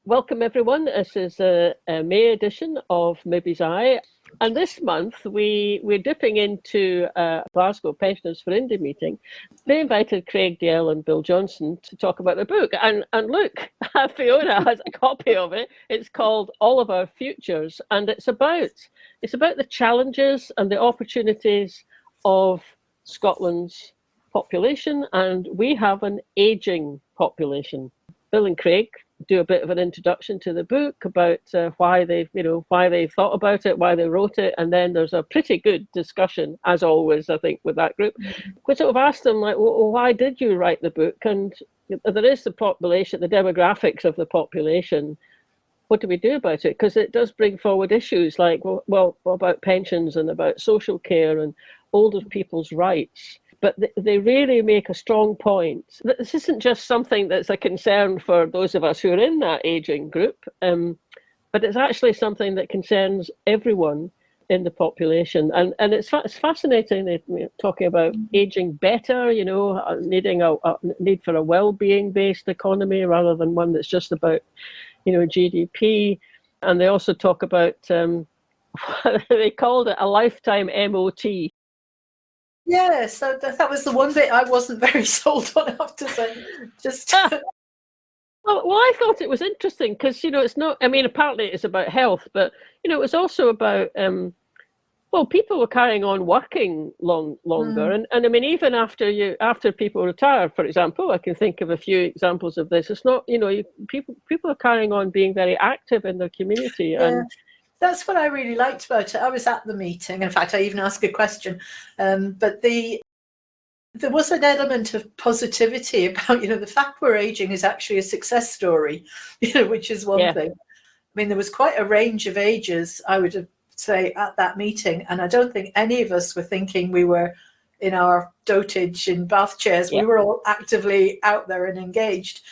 Welcome everyone. This is a May edition of Mibbes Aye, and this month we're dipping into Glasgow Pensioners for Indy meeting. They invited Craig, Dalzell and Bill Johnson to talk about their book, and look, Fiona has a copy of it. It's called All of Our Futures, and it's about the challenges and the opportunities of Scotland's population, and we have an ageing population. Bill and Craig do a bit of an introduction to the book about why they've thought about it, why they wrote it, and then there's a pretty good discussion, as always, I think, with that group. We sort of asked them, like, well, why did you write the book? And there is the population, the demographics of the population. What do we do about it? Because it does bring forward issues like, well, about pensions and about social care and older people's rights. But they really make a strong point that this isn't just something that's a concern for those of us who are in that ageing group, but it's actually something that concerns everyone in the population. And it's fascinating. They're talking about aging better, needing a need for a well-being-based economy rather than one that's just about, GDP. And they also talk about, they called it a lifetime MOT. Yeah, so that was the one bit I wasn't very sold on, I have to say. Well, I thought it was interesting because, it's not, apparently it's about health, but, it was also about, people were carrying on working longer. And even after people retire, for example, I can think of a few examples of this. It's not, people are carrying on being very active in their community. Yeah. And that's what I really liked about it. I was at the meeting. In fact, I even asked a question. But there was an element of positivity about, the fact we're aging is actually a success story, which is one thing. There was quite a range of ages, I would say, at that meeting. And I don't think any of us were thinking we were in our dotage in bath chairs. We were all actively out there and engaged.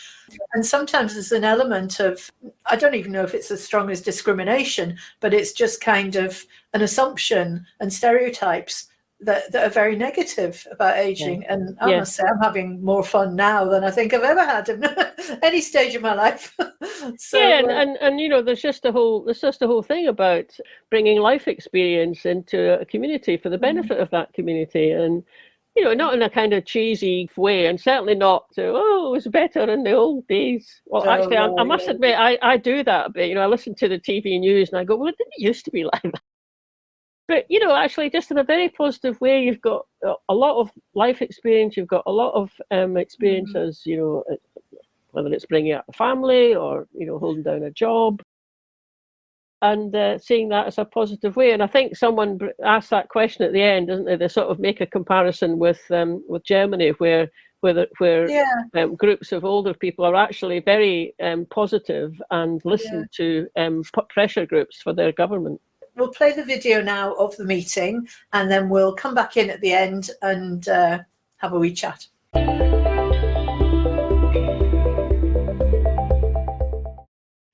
And sometimes there's an element of, I don't even know if it's as strong as discrimination, but it's just kind of an assumption and stereotypes that are very negative about aging. And I must say, I'm having more fun now than I think I've ever had in any stage of my life. And there's just a whole thing about bringing life experience into a community for the benefit of that community. And not in a kind of cheesy way, and certainly not it was better in the old days. Well, actually, I must admit, I do that a bit. I listen to the TV news and I go, well, it didn't used to be like that. But, actually, just in a very positive way, you've got a lot of life experience. You've got a lot of experiences, whether it's bringing up a family or, holding down a job. And seeing that as a positive way. And I think someone asked that question at the end, doesn't they? They sort of make a comparison with Germany, where groups of older people are actually very positive and listen to pressure groups for their government. We'll play the video now of the meeting, and then we'll come back in at the end and have a wee chat.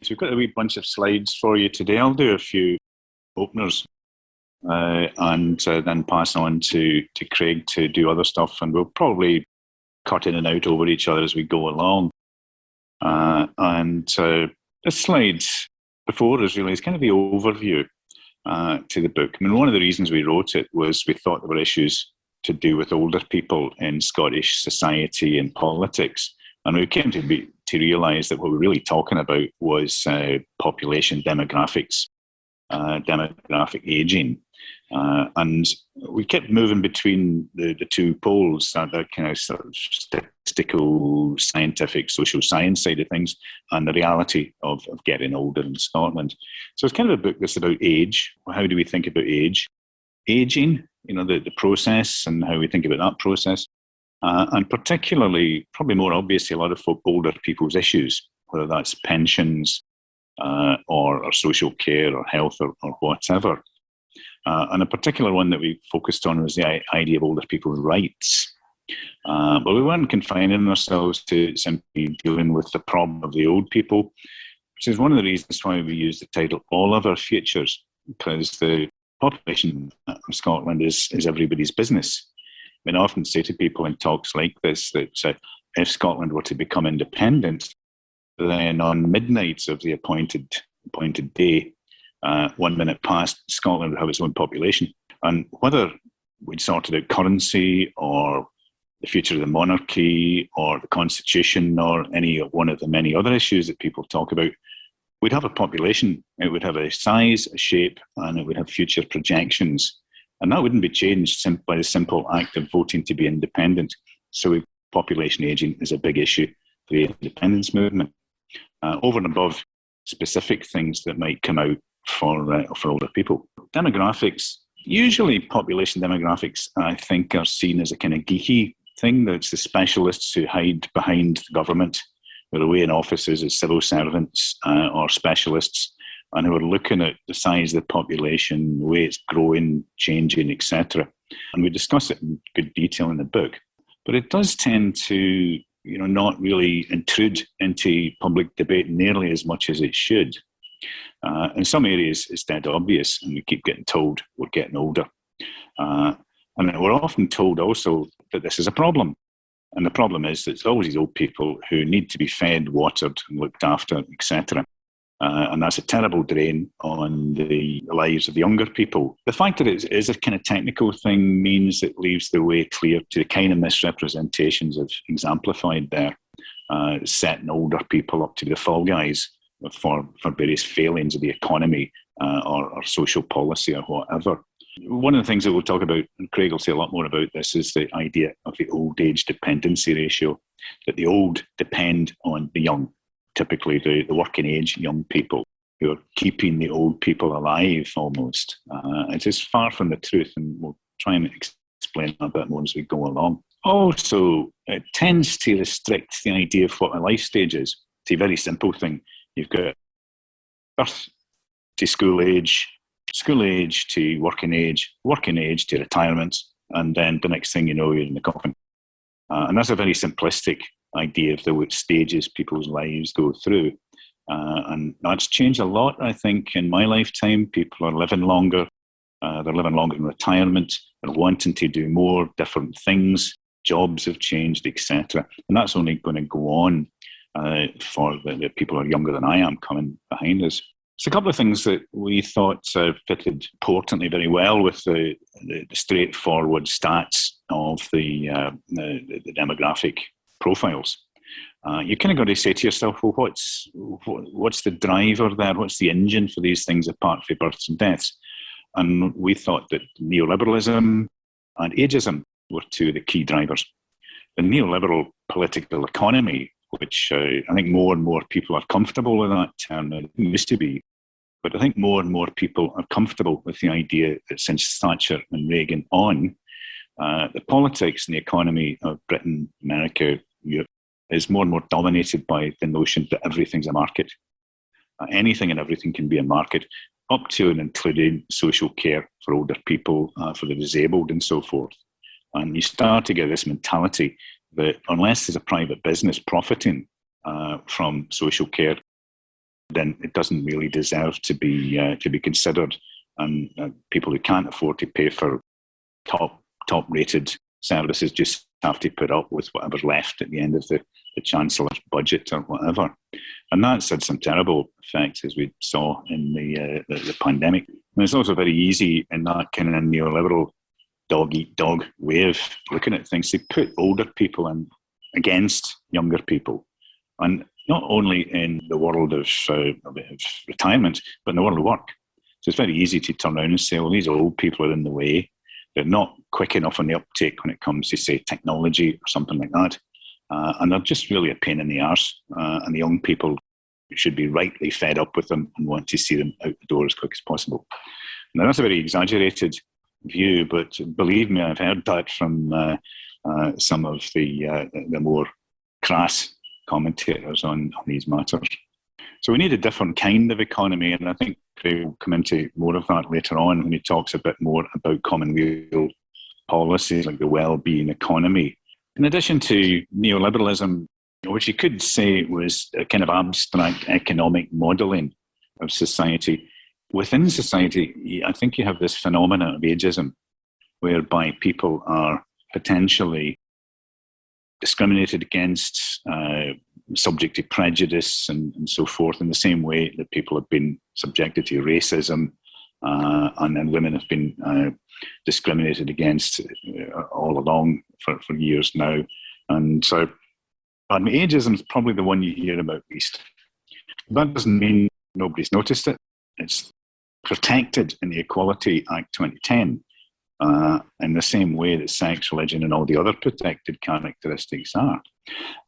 So we've got a wee bunch of slides for you today. I'll do a few openers and then pass on to Craig to do other stuff, and we'll probably cut in and out over each other as we go along. The slides before us really is kind of the overview to the book. One of the reasons we wrote it was we thought there were issues to do with older people in Scottish society and politics. And we came to realise that what we're really talking about was population demographics, demographic ageing. And we kept moving between the two poles, that kind of sort of statistical, scientific, social science side of things, and the reality of getting older in Scotland. So it's kind of a book that's about age. How do we think about age? Aging, the process and how we think about that process. And particularly, probably more obviously, a lot of older people's issues, whether that's pensions or social care or health or whatever. And a particular one that we focused on was the idea of older people's rights. But we weren't confining ourselves to simply dealing with the problem of the old people, which is one of the reasons why we use the title All of Our Futures, because the population of Scotland is everybody's business. I mean, I often say to people in talks like this that if Scotland were to become independent, then on midnight of the appointed day, 1 minute past, Scotland would have its own population. And whether we'd sorted out currency or the future of the monarchy or the constitution or any one of the many other issues that people talk about, we'd have a population. It would have a size, a shape, and it would have future projections. And that wouldn't be changed by the simple act of voting to be independent. So population ageing is a big issue for the independence movement. Over and above specific things that might come out for older people. Demographics, usually population demographics, I think, are seen as a kind of geeky thing. That's the specialists who hide behind the government, who are away in offices as civil servants or specialists, and who are looking at the size of the population, the way it's growing, changing, etc. And we discuss it in good detail in the book. But it does tend to not really intrude into public debate nearly as much as it should. In some areas, it's dead obvious, and we keep getting told we're getting older. And we're often told also that this is a problem. And the problem is that it's always these old people who need to be fed, watered, and looked after, etc. And that's a terrible drain on the lives of the younger people. The fact that it is a kind of technical thing means it leaves the way clear to the kind of misrepresentations I've exemplified there, setting older people up to be the fall guys for various failings of the economy or social policy or whatever. One of the things that we'll talk about, and Craig will say a lot more about this, is the idea of the old age dependency ratio, that the old depend on the young, typically the working age young people who are keeping the old people alive almost. It is far from the truth, and we'll try and explain that a bit more as we go along. Also, it tends to restrict the idea of what a life stage is. It's a very simple thing. You've got birth to school age to working age to retirement, and then the next thing you know, you're in the coffin. And that's a very simplistic idea of the stages people's lives go through. And that's changed a lot, I think, in my lifetime. People are living longer. They're living longer in retirement. They're wanting to do more different things. Jobs have changed, etc. And that's only going to go on for the people who are younger than I am coming behind us. So a couple of things that we thought fitted importantly very well with the straightforward stats of the demographic profiles. You kind of got to say to yourself, well, what's the driver there? What's the engine for these things apart from births and deaths? And we thought that neoliberalism and ageism were two of the key drivers. The neoliberal political economy, which I think more and more people are comfortable with that term. It used to be, but I think more and more people are comfortable with the idea that since Thatcher and Reagan on, the politics and the economy of Britain, America, Europe is more and more dominated by the notion that everything's a market. Anything and everything can be a market, up to and including social care for older people, for the disabled and so forth. And you start to get this mentality that unless there's a private business profiting from social care, then it doesn't really deserve to be considered. And people who can't afford to pay for top-rated services just have to put up with whatever's left at the end of the Chancellor's budget or whatever. And that's had some terrible effects, as we saw in the pandemic. And it's also very easy in that kind of neoliberal dog-eat-dog way of looking at things to put older people in against younger people. And not only in the world of retirement, but in the world of work. So it's very easy to turn around and say, well, these old people are in the way. They're not quick enough on the uptake when it comes to, say, technology or something like that. And they're just really a pain in the arse. And the young people should be rightly fed up with them and want to see them out the door as quick as possible. Now, that's a very exaggerated view, but believe me, I've heard that from some of the more crass commentators on these matters. So we need a different kind of economy, and I think Craig will come into more of that later on when he talks a bit more about commonweal policies like the well-being economy. In addition to neoliberalism, which you could say was a kind of abstract economic modelling of society, within society, I think you have this phenomenon of ageism, whereby people are potentially discriminated against, subject to prejudice and so forth, in the same way that people have been subjected to racism, and then women have been discriminated against all along for years now. And so ageism is probably the one you hear about least. That doesn't mean nobody's noticed it. It's protected in the Equality Act 2010 in the same way that sex, religion and all the other protected characteristics are.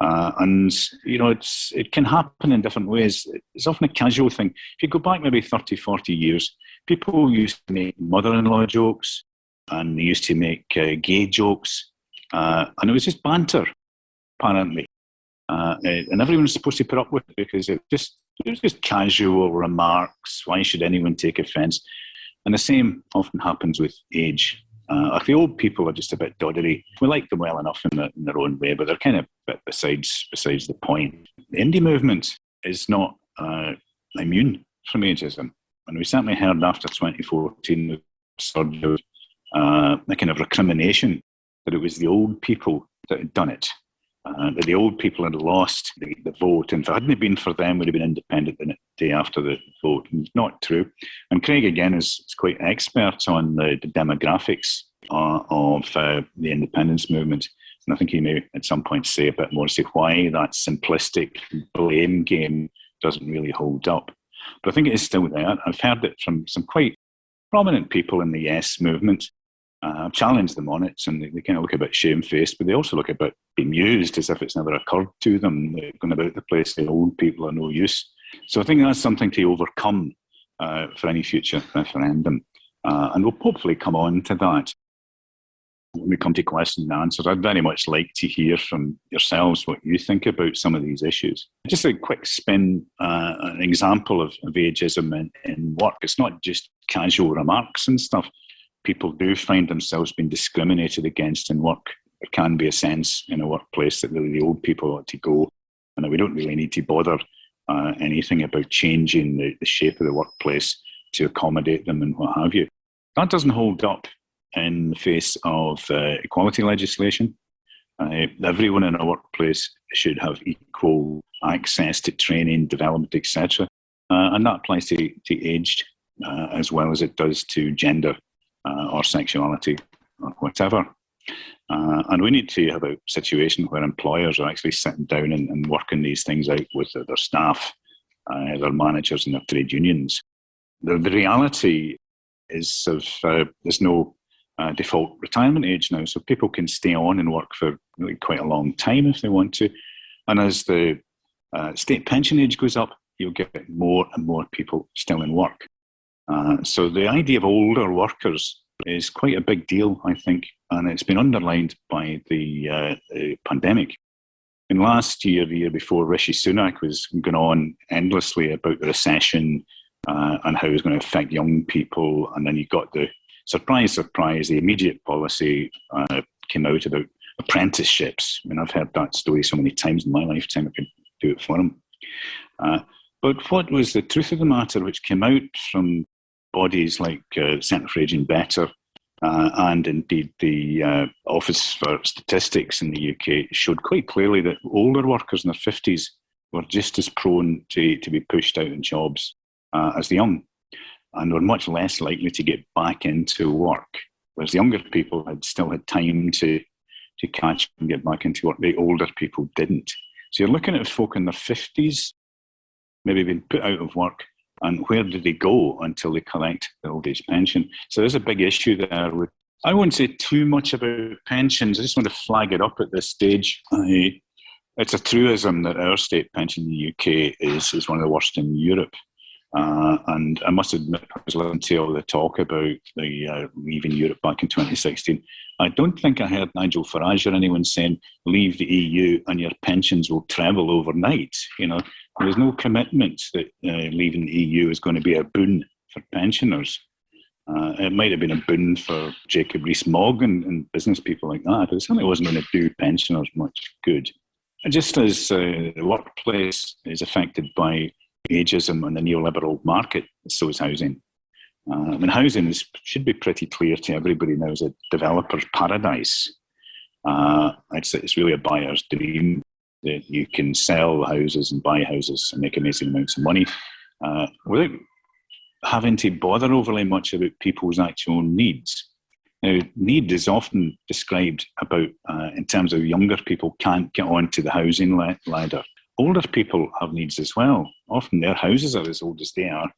And, you know, it can happen in different ways. It's often a casual thing. If you go back maybe 30, 40 years, people used to make mother-in-law jokes and they used to make gay jokes. And it was just banter, apparently. And everyone was supposed to put up with it because it was just casual remarks. Why should anyone take offence? And the same often happens with age. The old people are just a bit doddery. We like them well enough in their own way, but they're kind of a bit besides the point. The indie movement is not immune from ageism. And we certainly heard after 2014 the surge of a kind of recrimination that it was the old people that had done it. That the old people had lost the vote, and if it hadn't been for them, would have been independent the day after the vote. And it's not true. And Craig, again, is quite expert on the demographics of the independence movement. And I think he may at some point say a bit more, say why that simplistic blame game doesn't really hold up. But I think it is still there. I've heard it from some quite prominent people in the Yes movement. I've challenged them on it, and they kind of look a bit shamefaced, but they also look a bit bemused, as if it's never occurred to them. They're going about the place, the old people are no use. So I think that's something to overcome for any future referendum. And we'll hopefully come on to that when we come to questions and answers. I'd very much like to hear from yourselves what you think about some of these issues. Just a quick spin, an example of ageism in work. It's not just casual remarks and stuff. People do find themselves being discriminated against in work. There can be a sense in a workplace that really the old people ought to go, and that we don't really need to bother anything about changing the shape of the workplace to accommodate them and what have you. That doesn't hold up in the face of equality legislation. Everyone in a workplace should have equal access to training, development, etc. And that applies to aged as well as it does to gender or sexuality or whatever. And we need to have a situation where employers are actually sitting down and working these things out with their staff, their managers and their trade unions. The reality is there's no default retirement age now, so people can stay on and work for really quite a long time if they want to. And as the state pension age goes up, you'll get more and more people still in work. So the idea of older workers is quite a big deal, I think, and it's been underlined by the pandemic. And last year, the year before, Rishi Sunak was going on endlessly about the recession and how it was going to affect young people. And then you got the surprise, the immediate policy came out about apprenticeships. I mean, I've heard that story so many times in my lifetime, I could do it for him. But what was the truth of the matter, which came out from bodies like Centre for Ageing Better and indeed the Office for Statistics in the UK showed quite clearly that older workers in their 50s were just as prone to be pushed out in jobs as the young, and were much less likely to get back into work, whereas the younger people had still had time to catch and get back into work. The older people didn't. So you're looking at folk in their 50s, maybe been put out of work, And where do they go until they collect the old age pension? So there's a big issue there. I won't say too much about pensions. I just want to flag it up at this stage. It's a truism that our state pension in the UK is one of the worst in Europe. And I must admit, I was listening to all the talk about the leaving Europe back in 2016. I don't think I heard Nigel Farage or anyone saying, leave the EU and your pensions will treble overnight. There's no commitment that leaving the EU is going to be a boon for pensioners. It might have been a boon for Jacob Rees-Mogg and business people like that, but it certainly wasn't going to do pensioners much good. And just as the workplace is affected by ageism and the neoliberal market, so is housing. Housing should be pretty clear to everybody now as a developer's paradise. It's really a buyer's dream that you can sell houses and buy houses and make amazing amounts of money without having to bother overly much about people's actual needs. Now, need is often described about in terms of younger people can't get onto the housing ladder. Older people have needs as well. Often their houses are as old as they are.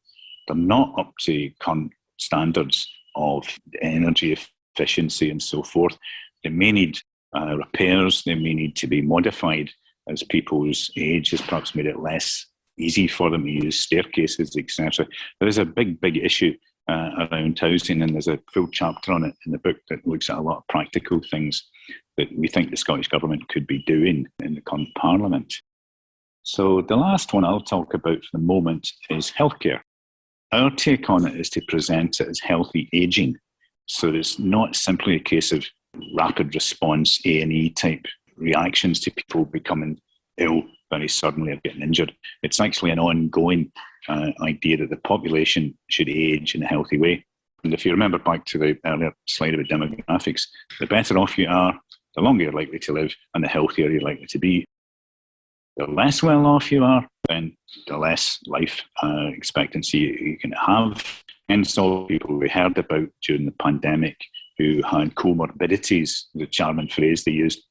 They're not up to current standards of energy efficiency and so forth. They may need repairs. They may need to be modified as people's age has perhaps made it less easy for them to use staircases, etc. There is a big issue around housing, and there's a full chapter on it in the book that looks at a lot of practical things that we think the Scottish Government could be doing in the current Parliament. So the last one I'll talk about for the moment is healthcare. Our take on it is to present it as healthy ageing. So it's not simply a case of rapid response A&E type reactions to people becoming ill very suddenly or getting injured. It's actually an ongoing idea that the population should age in a healthy way. And if you remember back to the earlier slide about demographics, the better off you are, the longer you're likely to live and the healthier you're likely to be. The less well off you are, then the less life expectancy you can have. Hence all the people we heard about during the pandemic who had comorbidities, the charming phrase they used,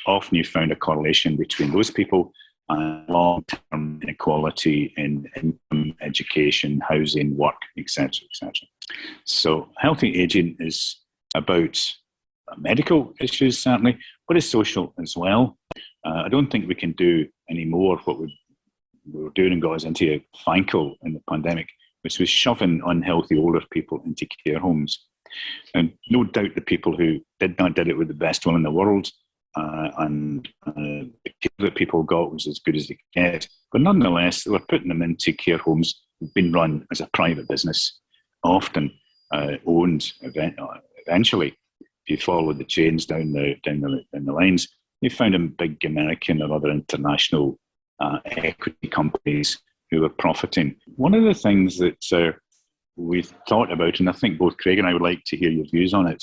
often you found a correlation between those people and long-term inequality in income, education, housing, work, etc., etc. So healthy ageing is about medical issues, certainly, but it's social as well. I don't think we can do any more what we were doing and got us into a fankle in the pandemic, which was shoving unhealthy older people into care homes. And no doubt the people who did that did it with the best will in the world, and the care that people got was as good as they could get. But nonetheless, they were putting them into care homes being run as a private business, often owned eventually. If you follow the chains down the lines, you found them big American or other international equity companies who were profiting. One of the things that we thought about, and I think both Craig and I would like to hear your views on it,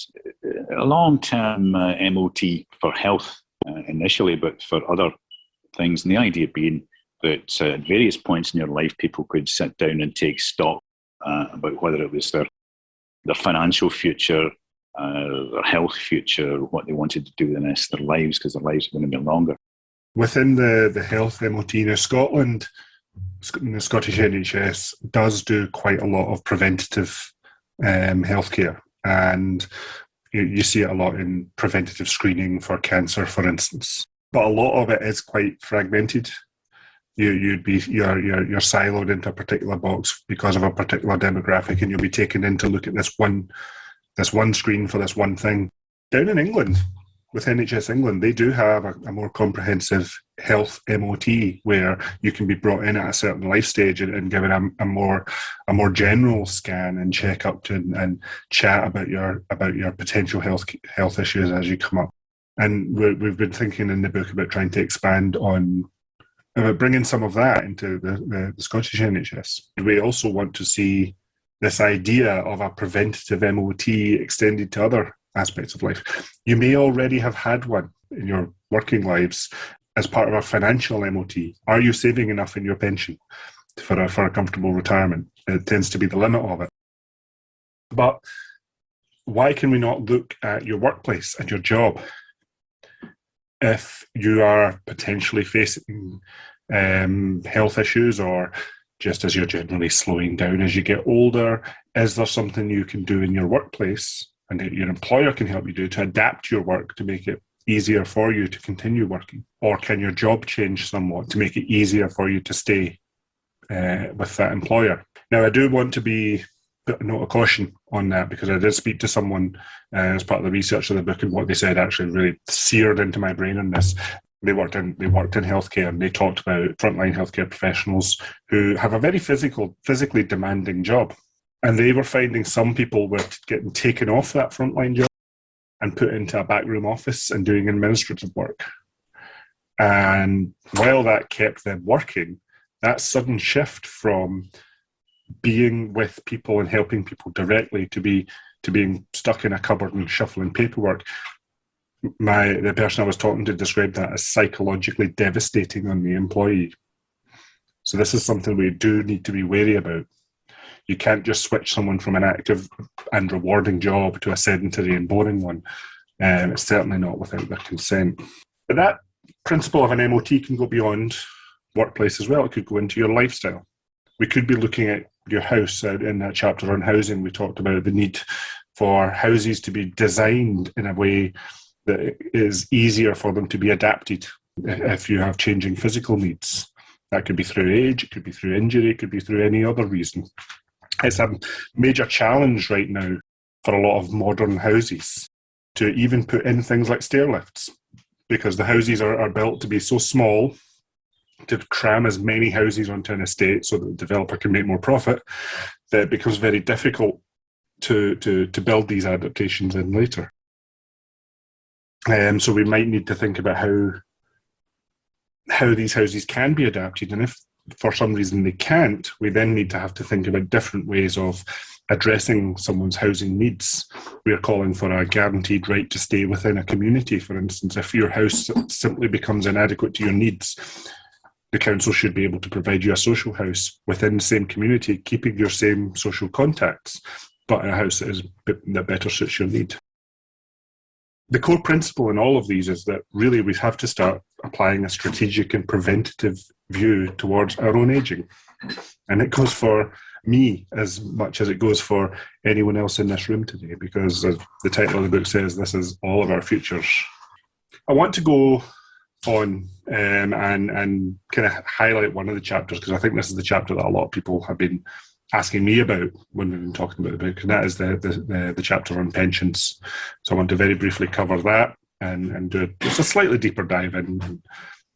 a long-term MOT for health initially, but for other things. And the idea being that at various points in your life, people could sit down and take stock about whether it was their financial future, their health future, what they wanted to do with the rest of their lives, because their lives are going to be longer. Within the health MOT, now Scotland, the Scottish NHS does do quite a lot of preventative healthcare, and you see it a lot in preventative screening for cancer, for instance. But a lot of it is quite fragmented. You're siloed into a particular box because of a particular demographic, and you'll be taken in to look at this one screen for this one thing. Down in England, with NHS England, they do have a more comprehensive health MOT where you can be brought in at a certain life stage and given a more general scan and check up and chat about your potential health issues as you come up. And we've been thinking in the book about trying to expand on about bringing some of that into the Scottish NHS. We also want to see this idea of a preventative MOT extended to other aspects of life. You may already have had one in your working lives as part of a financial MOT. Are you saving enough in your pension for a comfortable retirement? It tends to be the limit of it. But why can we not look at your workplace and your job? If you are potentially facing health issues or just as you're generally slowing down as you get older? Is there something you can do in your workplace and that your employer can help you do to adapt your work to make it easier for you to continue working? Or can your job change somewhat to make it easier for you to stay with that employer? Now, I do want to put a note of caution on that, because I did speak to someone as part of the research of the book, and what they said actually really seared into my brain on this. They worked in healthcare, and they talked about frontline healthcare professionals who have a very physically demanding job. And they were finding some people were getting taken off that frontline job and put into a backroom office and doing administrative work. And while that kept them working, that sudden shift from being with people and helping people directly to being stuck in a cupboard and shuffling paperwork, the person I was talking to described that as psychologically devastating on the employee. So this is something we do need to be wary about. You can't just switch someone from an active and rewarding job to a sedentary and boring one. It's certainly not without their consent. But that principle of an MOT can go beyond workplace as well. It could go into your lifestyle. We could be looking at your house. In that chapter on housing, we talked about the need for houses to be designed in a way that is easier for them to be adapted if you have changing physical needs. That could be through age, it could be through injury, it could be through any other reason. It's a major challenge right now for a lot of modern houses to even put in things like stair lifts, because the houses are built to be so small, to cram as many houses onto an estate so that the developer can make more profit, that it becomes very difficult to build these adaptations in later. So we might need to think about how these houses can be adapted, and if for some reason they can't, we then need to have to think about different ways of addressing someone's housing needs. We are calling for a guaranteed right to stay within a community. For instance, if your house simply becomes inadequate to your needs, the council should be able to provide you a social house within the same community, keeping your same social contacts, but a house that better suits your need. The core principle in all of these is that really we have to start applying a strategic and preventative view towards our own ageing. And it goes for me as much as it goes for anyone else in this room today, because as the title of the book says, this is all of our futures. I want to go on and kind of highlight one of the chapters, because I think this is the chapter that a lot of people have been asking me about when we've been talking about the book, and that is the chapter on pensions. So I want to very briefly cover that and do just a slightly deeper dive in.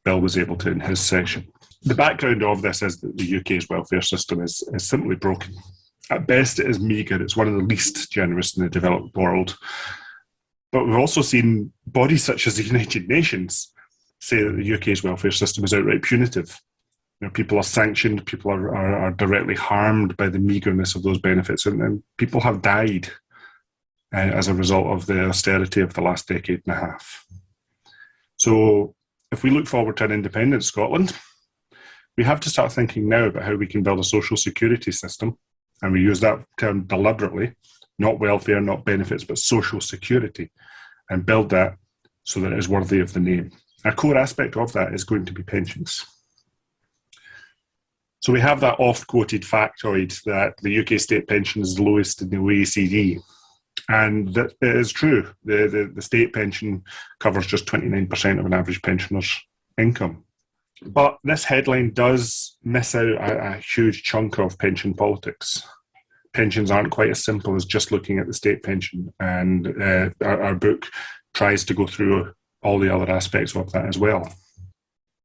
Bill was able to in his section. The background of this is that the UK's welfare system is simply broken. At best, it is meagre. It's one of the least generous in the developed world. But we've also seen bodies such as the United Nations say that the UK's welfare system is outright punitive. You know, people are sanctioned, people are directly harmed by the meagreness of those benefits, and people have died as a result of the austerity of the last decade and a half. So if we look forward to an independent Scotland, we have to start thinking now about how we can build a social security system, and we use that term deliberately, not welfare, not benefits, but social security, and build that so that it is worthy of the name. A core aspect of that is going to be pensions. So we have that oft-quoted factoid that the UK state pension is the lowest in the OECD. And that it is true. The state pension covers just 29% of an average pensioner's income. But this headline does miss out a huge chunk of pension politics. Pensions aren't quite as simple as just looking at the state pension. And our book tries to go through all the other aspects of that as well.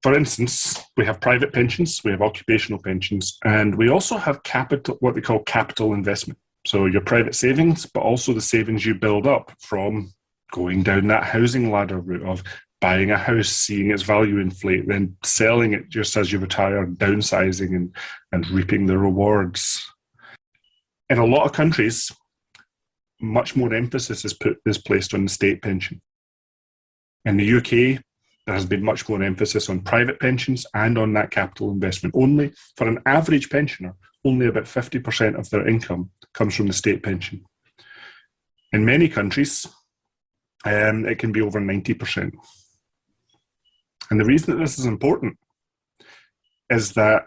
For instance, we have private pensions, we have occupational pensions, and we also have capital, what they call capital investment. So your private savings, but also the savings you build up from going down that housing ladder route of buying a house, seeing its value inflate, then selling it just as you retire, downsizing and reaping the rewards. In a lot of countries, much more emphasis is placed on the state pension. In the UK, there has been much more emphasis on private pensions and on that capital investment. Only for an average pensioner, only about 50% of their income comes from the state pension. In many countries, it can be over 90%. And the reason that this is important is that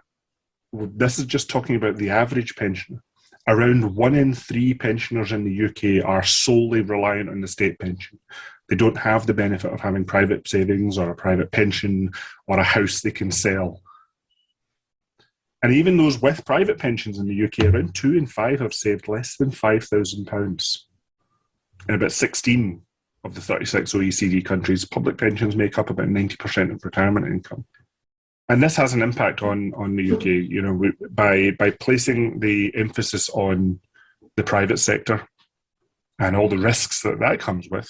this is just talking about the average pensioner. Around 1 in 3 pensioners in the UK are solely reliant on the state pension. They don't have the benefit of having private savings or a private pension or a house they can sell. And even those with private pensions in the UK, around 2 in 5 have saved less than £5,000. In about 16 of the 36 OECD countries, public pensions make up about 90% of retirement income. And this has an impact on the UK, you know, by placing the emphasis on the private sector and all the risks that comes with.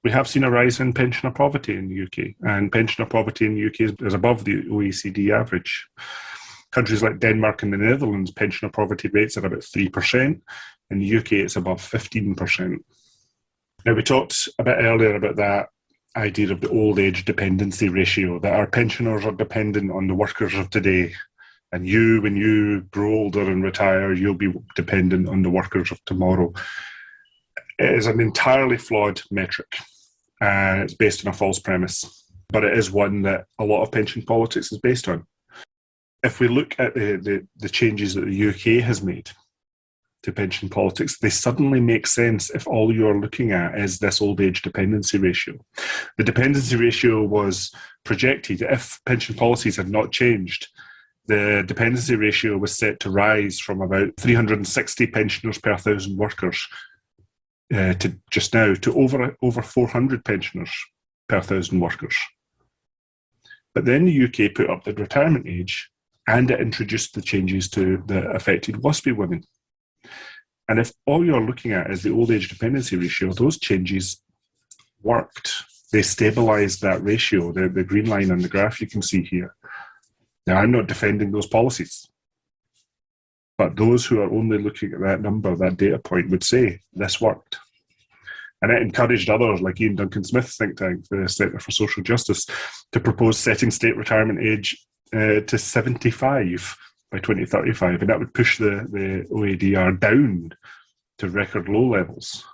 We have seen a rise in pensioner poverty in the UK, and pensioner poverty in the UK is above the OECD average. Countries like Denmark and the Netherlands, pensioner poverty rates are about 3%. In the UK, it's above 15%. Now, we talked a bit earlier about that idea of the old age dependency ratio, that our pensioners are dependent on the workers of today. And you, when you grow older and retire, you'll be dependent on the workers of tomorrow. It is an entirely flawed metric, and it's based on a false premise. But it is one that a lot of pension politics is based on. If we look at the changes that the UK has made to pension politics, they suddenly make sense if all you're looking at is this old age dependency ratio. The dependency ratio was projected, if pension policies had not changed, the dependency ratio was set to rise from about 360 pensioners per 1,000 workers to just now to over 400 pensioners per 1,000 workers. But then the UK put up the retirement age, and it introduced the changes that affected WASPI women. And if all you're looking at is the old age dependency ratio, those changes worked. They stabilised that ratio, the green line on the graph you can see here. Now, I'm not defending those policies, but those who are only looking at that number, that data point, would say this worked. And it encouraged others, like Ian Duncan Smith's think tank, the Centre for Social Justice, to propose setting state retirement age to 75 by 2035, and that would push the OADR down to record low levels.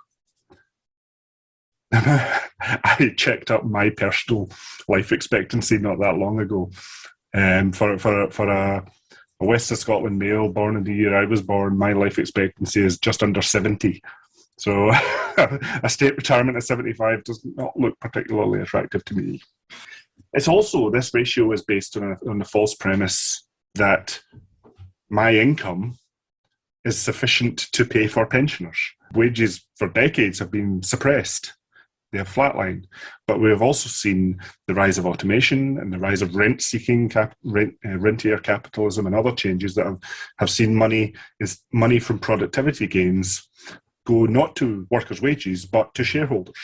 I checked up my personal life expectancy not that long ago. For a West of Scotland male born in the year I was born, my life expectancy is just under 70. So a state retirement at 75 does not look particularly attractive to me. It's also, this ratio is based on the false premise that my income is sufficient to pay for pensioners. Wages for decades have been suppressed. They have flatlined. But we have also seen the rise of automation and the rise of rent-seeking, rentier capitalism and other changes that have seen money from productivity gains go not to workers' wages, but to shareholders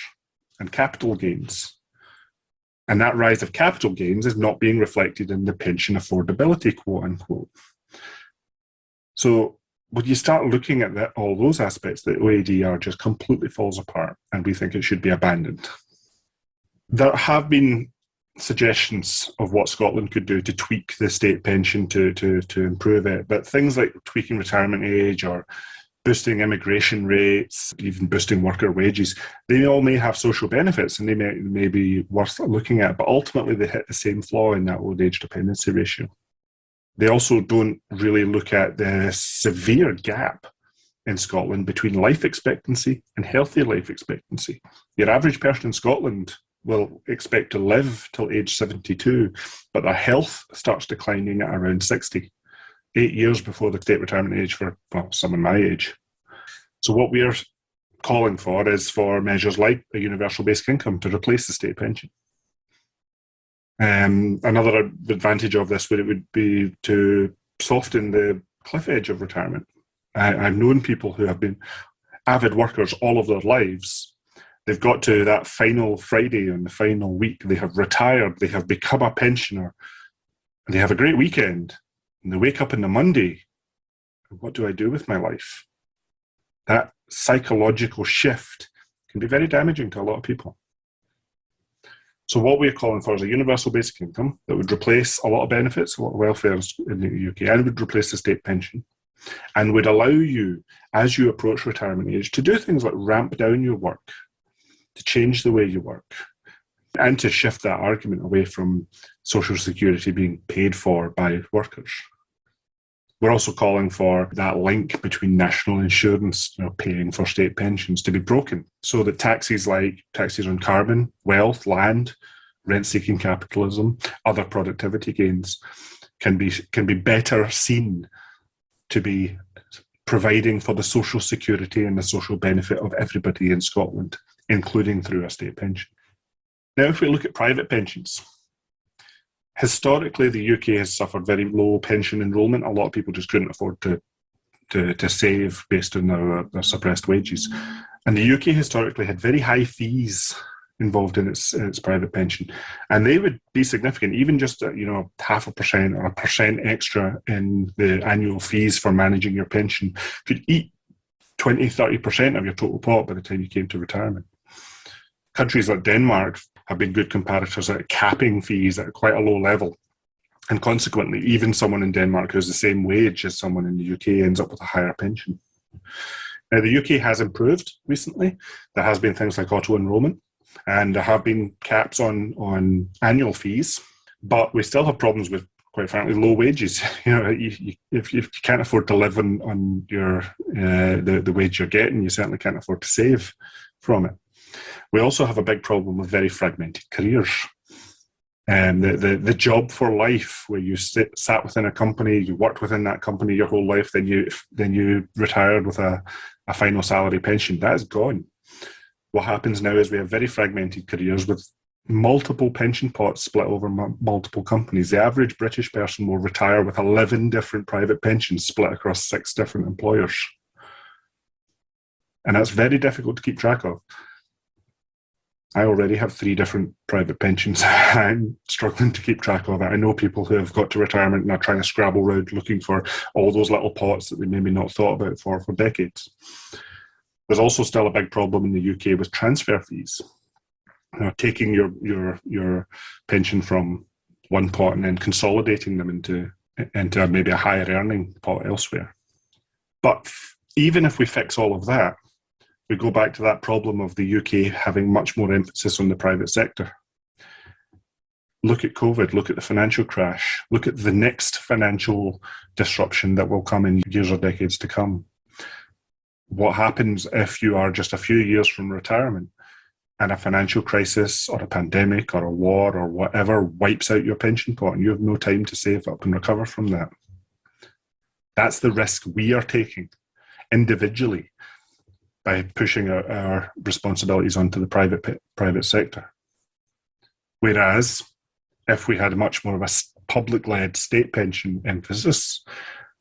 and capital gains. And that rise of capital gains is not being reflected in the pension affordability, quote unquote. So when you start looking at all those aspects, the OADR just completely falls apart, and we think it should be abandoned. There have been suggestions of what Scotland could do to tweak the state pension to improve it, but things like tweaking retirement age or boosting immigration rates, even boosting worker wages, they all may have social benefits and they may be worth looking at, but ultimately they hit the same flaw in that old age dependency ratio. They also don't really look at the severe gap in Scotland between life expectancy and healthy life expectancy. Your average person in Scotland will expect to live till age 72, but their health starts declining at around 60. 8 years before the state retirement age for someone my age. So what we're calling for is for measures like a universal basic income to replace the state pension. Another advantage of this would be to soften the cliff edge of retirement. I've known people who have been avid workers all of their lives. They've got to that final Friday on the final week. They have retired. They have become a pensioner. And they have a great weekend. And they wake up on the Monday, what do I do with my life? That psychological shift can be very damaging to a lot of people. So what we're calling for is a universal basic income that would replace a lot of benefits, a lot of welfare in the UK, and would replace the state pension, and would allow you, as you approach retirement age, to do things like ramp down your work, to change the way you work, and to shift that argument away from social security being paid for by workers. We're also calling for that link between national insurance, paying for state pensions, to be broken, so that taxes like taxes on carbon, wealth, land, rent-seeking capitalism, other productivity gains can be better seen to be providing for the social security and the social benefit of everybody in Scotland, including through a state pension. Now, if we look at private pensions, historically, the UK has suffered very low pension enrolment. A lot of people just couldn't afford to save based on their suppressed wages. And the UK historically had very high fees involved in its private pension. And they would be significant, even just 0.5% or 1% extra in the annual fees for managing your pension could eat 20-30% of your total pot by the time you came to retirement. Countries like Denmark have been good comparators at capping fees at quite a low level. And consequently, even someone in Denmark who has the same wage as someone in the UK ends up with a higher pension. Now, the UK has improved recently. There has been things like auto-enrolment, and there have been caps on annual fees, but we still have problems with, quite frankly, low wages. If you can't afford to live on your the wage you're getting, you certainly can't afford to save from it. We also have a big problem with very fragmented careers. And the job for life, where you sat within a company, you worked within that company your whole life, then you retired with a final salary pension, that is gone. What happens now is we have very fragmented careers with multiple pension pots split over multiple companies. The average British person will retire with 11 different private pensions split across 6 different employers. And that's very difficult to keep track of. I already have 3 different private pensions. I'm struggling to keep track of it. I know people who have got to retirement and are trying to scrabble around looking for all those little pots that they maybe not thought about for decades. There's also still a big problem in the UK with transfer fees. Taking your pension from one pot and then consolidating them into maybe a higher earning pot elsewhere. But even if we fix all of that, we go back to that problem of the UK having much more emphasis on the private sector. Look at COVID, look at the financial crash, look at the next financial disruption that will come in years or decades to come. What happens if you are just a few years from retirement and a financial crisis or a pandemic or a war or whatever wipes out your pension pot and you have no time to save up and recover from that? That's the risk we are taking individually by pushing our responsibilities onto the private sector. Whereas, if we had much more of a public-led state pension emphasis,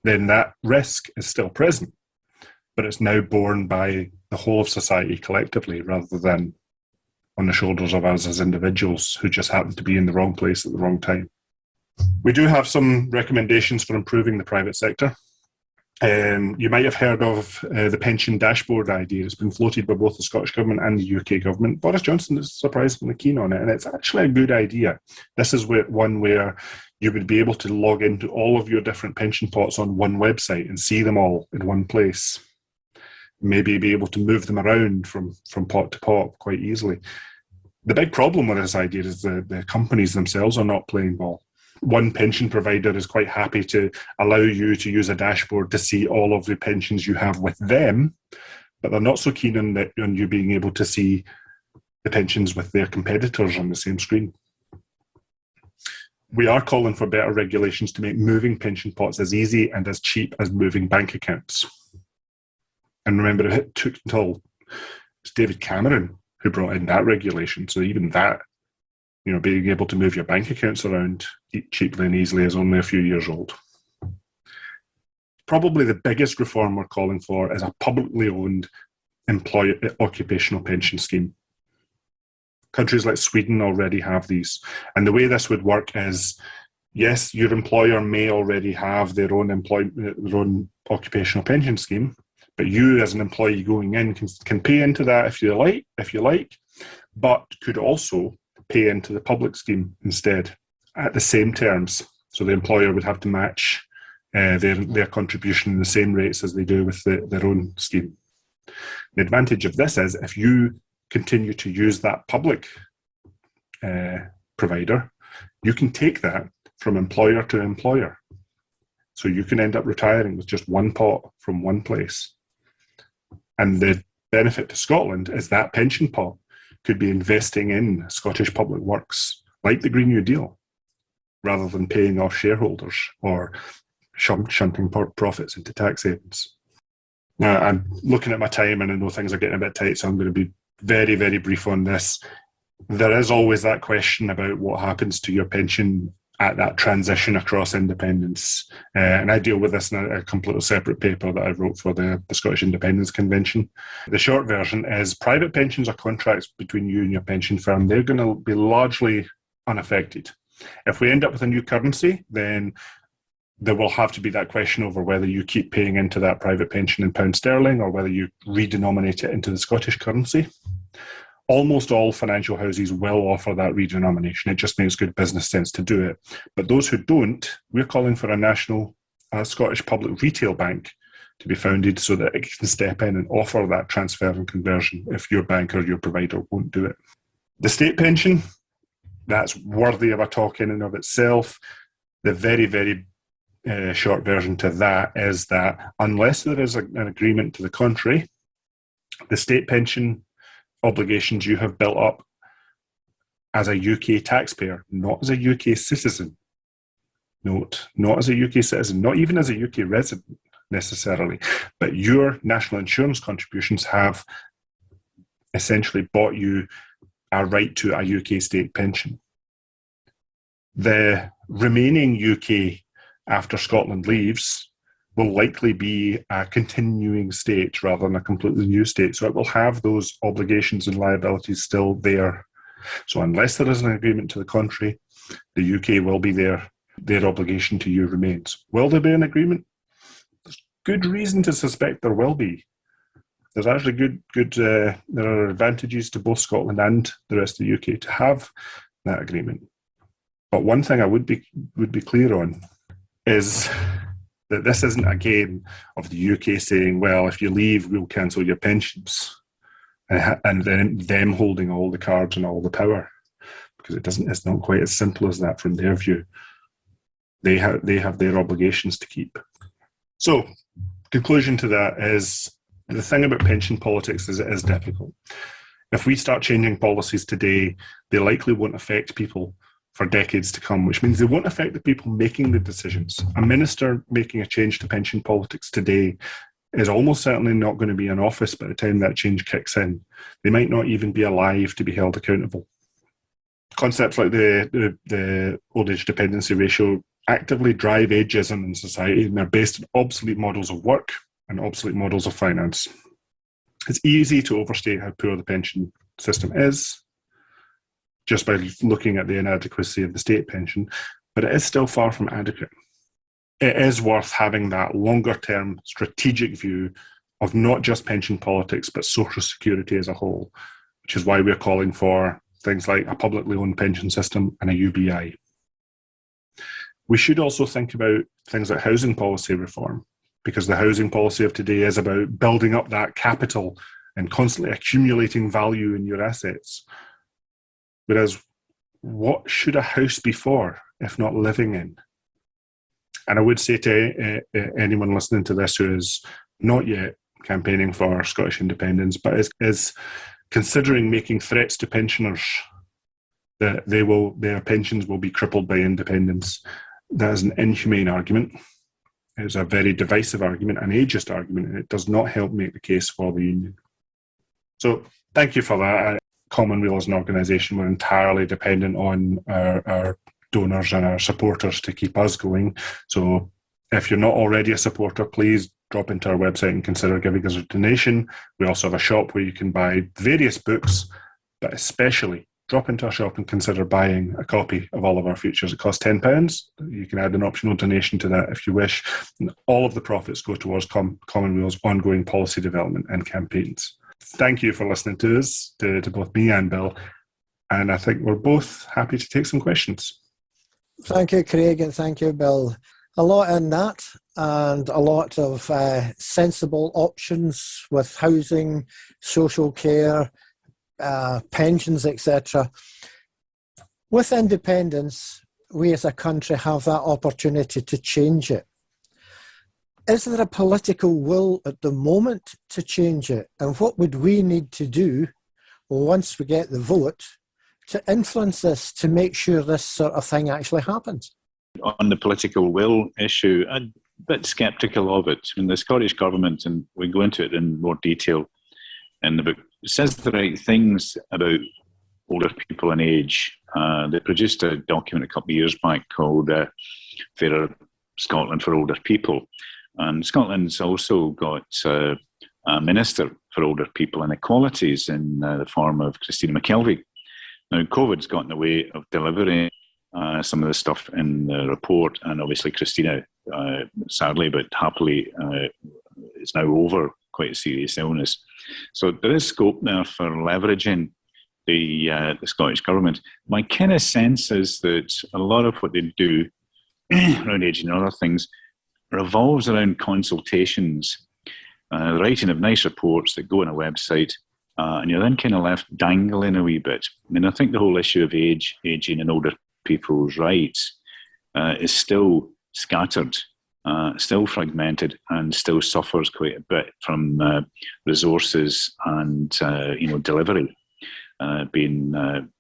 then that risk is still present, but it's now borne by the whole of society collectively rather than on the shoulders of us as individuals who just happen to be in the wrong place at the wrong time. We do have some recommendations for improving the private sector. You might have heard of the pension dashboard idea. It's been floated by both the Scottish Government and the UK Government. Boris Johnson is surprisingly keen on it, and it's actually a good idea. This is one where you would be able to log into all of your different pension pots on one website and see them all in one place. Maybe be able to move them around from pot to pot quite easily. The big problem with this idea is the companies themselves are not playing ball. One pension provider is quite happy to allow you to use a dashboard to see all of the pensions you have with them, but they're not so keen on you being able to see the pensions with their competitors on the same screen. We are calling for better regulations to make moving pension pots as easy and as cheap as moving bank accounts. And remember, it took until it's David Cameron who brought in that regulation. So even that, being able to move your bank accounts around cheaply and easily is only a few years old. Probably the biggest reform we're calling for is a publicly owned occupational pension scheme. Countries like Sweden already have these. And the way this would work is, yes, your employer may already have their own occupational pension scheme, but you as an employee going in can pay into that if you like, but could also pay into the public scheme instead at the same terms. So the employer would have to match their contribution in the same rates as they do with their own scheme. The advantage of this is if you continue to use that public provider, you can take that from employer to employer. So you can end up retiring with just one pot from one place. And the benefit to Scotland is that pension pot could be investing in Scottish public works like the Green New Deal, rather than paying off shareholders or shunting profits into tax havens. Now, I'm looking at my time and I know things are getting a bit tight, so I'm going to be very, very brief on this. There is always that question about what happens to your pension at that transition across independence. And I deal with this in a completely separate paper that I wrote for the Scottish Independence Convention. The short version is private pensions are contracts between you and your pension firm. They're going to be largely unaffected. If we end up with a new currency, then there will have to be that question over whether you keep paying into that private pension in pound sterling or whether you redenominate it into the Scottish currency. Almost all financial houses will offer that redenomination. It just makes good business sense to do it. But those who don't, we're calling for a national Scottish public retail bank to be founded so that it can step in and offer that transfer and conversion if your bank or your provider won't do it. The state pension, that's worthy of a talk in and of itself. The very, very short version to that is that unless there is an agreement to the contrary, the state pension obligations you have built up as a UK taxpayer, not as a UK citizen. Note, not as a UK citizen, not even as a UK resident necessarily, but your national insurance contributions have essentially bought you a right to a UK state pension. The remaining UK after Scotland leaves will likely be a continuing state rather than a completely new state. So it will have those obligations and liabilities still there. So unless there is an agreement to the contrary, the UK will be there. Their obligation to you remains. Will there be an agreement? There's good reason to suspect there will be. There's actually there are advantages to both Scotland and the rest of the UK to have that agreement. But one thing I would be clear on is that this isn't a game of the UK saying, well, if you leave, we'll cancel your pensions, and then them holding all the cards and all the power, because it's not quite as simple as that from their view. They have their obligations to keep. So, conclusion to that is, the thing about pension politics is it is difficult. If we start changing policies today, they likely won't affect people for decades to come, which means they won't affect the people making the decisions. A minister making a change to pension politics today is almost certainly not going to be in office by the time that change kicks in. They might not even be alive to be held accountable. Concepts like the old age dependency ratio actively drive ageism in society, and they're based on obsolete models of work and obsolete models of finance. It's easy to overstate how poor the pension system is just by looking at the inadequacy of the state pension, but it is still far from adequate. It is worth having that longer-term strategic view of not just pension politics, but social security as a whole, which is why we're calling for things like a publicly owned pension system and a UBI. We should also think about things like housing policy reform, because the housing policy of today is about building up that capital and constantly accumulating value in your assets. Whereas, what should a house be for if not living in? And I would say to anyone listening to this who is not yet campaigning for Scottish independence, but is considering making threats to pensioners that their pensions will be crippled by independence, that is an inhumane argument. It is a very divisive argument, an ageist argument, and it does not help make the case for the union. So thank you for that. COMMONWEAL as an organisation, we're entirely dependent on our donors and our supporters to keep us going. So if you're not already a supporter, please drop into our website and consider giving us a donation. We also have a shop where you can buy various books, but especially drop into our shop and consider buying a copy of all of our features. It costs £10. You can add an optional donation to that if you wish. And all of the profits go towards COMMONWEAL's ongoing policy development and campaigns. Thank you for listening to us, to both me and Bill. And I think we're both happy to take some questions. Thank you, Craig, and thank you, Bill. A lot in that, and a lot of sensible options with housing, social care, pensions, etc. With independence, we as a country have that opportunity to change it. Is there a political will at the moment to change it? And what would we need to do once we get the vote to influence this, to make sure this sort of thing actually happens? On the political will issue, I'm a bit sceptical of it. I mean, the Scottish Government, and we go into it in more detail in the book, says the right things about older people and age. They produced a document a couple of years back called Fairer Scotland for Older People. And Scotland's also got a Minister for Older People and Equalities in the form of Christina McKelvey. Now, COVID's got in the way of delivering some of the stuff in the report, and obviously Christina, sadly but happily, is now over quite a serious illness. So there is scope there for leveraging the Scottish Government. My kind of sense is that a lot of what they do around ageing and other things revolves around consultations, the writing of nice reports that go on a website, and you're then kind of left dangling a wee bit. I mean, I think the whole issue of ageing and older people's rights is still scattered, still fragmented, and still suffers quite a bit from resources and delivery being